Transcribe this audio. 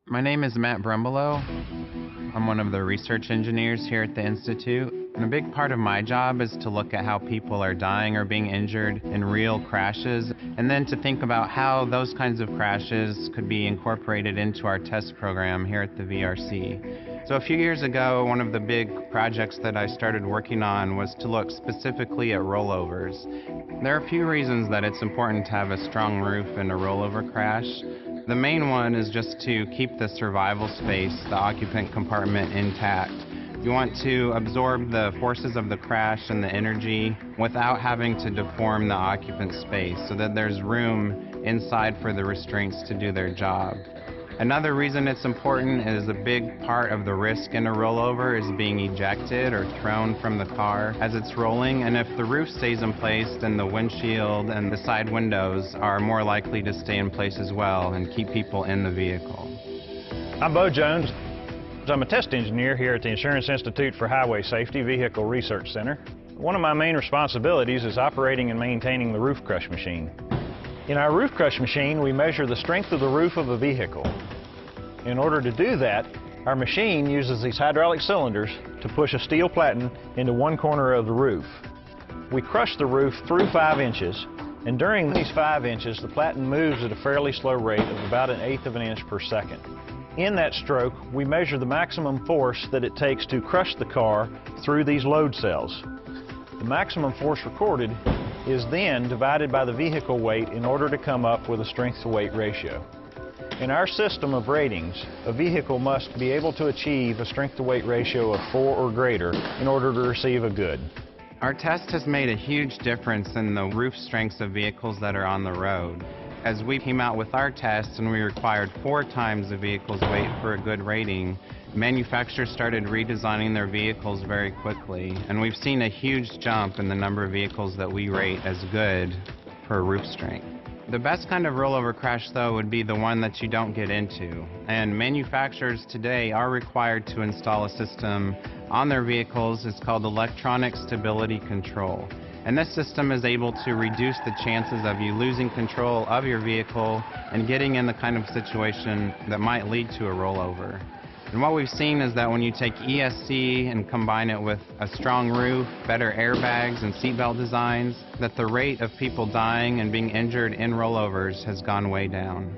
My name is Matt Brumbelow. I'm one of the research engineers here at the Institute. And a big part of my job is to look at how people are dying or being injured in real crashes, and then to think about how those kinds of crashes could be incorporated into our test program here at the VRC. So a few years ago, one of the big projects that I started working on was to look specifically at rollovers. There are a few reasons that it's important to have a strong roof in a rollover crash. The main one is just to keep the survival space, the occupant compartment, intact. You want to absorb the forces of the crash and the energy without having to deform the occupant space so that there's room inside for the restraints to do their job. Another reason it's important is a big part of the risk in a rollover is being ejected or thrown from the car as it's rolling, and if the roof stays in place, then the windshield and the side windows are more likely to stay in place as well and keep people in the vehicle. I'm Bo Jones. I'm a test engineer here at the Insurance Institute for Highway Safety Vehicle Research Center. One of my main responsibilities is operating and maintaining the roof crush machine. In our roof crush machine, we measure the strength of the roof of a vehicle. In order to do that, our machine uses these hydraulic cylinders to push a steel platen into one corner of the roof. We crush the roof through 5 inches, and during these 5 inches, the platen moves at a fairly slow rate of about 1/8 of an inch per second. In that stroke, we measure the maximum force that it takes to crush the car through these load cells. The maximum force recorded is then divided by the vehicle weight in order to come up with a strength-to-weight ratio. In our system of ratings, a vehicle must be able to achieve a strength-to-weight ratio of 4 or greater in order to receive a good. Our test has made a huge difference in the roof strengths of vehicles that are on the road. As we came out with our test and we required 4 times the vehicle's weight for a good rating, manufacturers started redesigning their vehicles very quickly, and we've seen a huge jump in the number of vehicles that we rate as good for roof strength. The best kind of rollover crash, though, would be the one that you don't get into, and manufacturers today are required to install a system on their vehicles. It's called electronic stability control. And this system is able to reduce the chances of you losing control of your vehicle and getting in the kind of situation that might lead to a rollover. And what we've seen is that when you take ESC and combine it with a strong roof, better airbags and seatbelt designs, that the rate of people dying and being injured in rollovers has gone way down.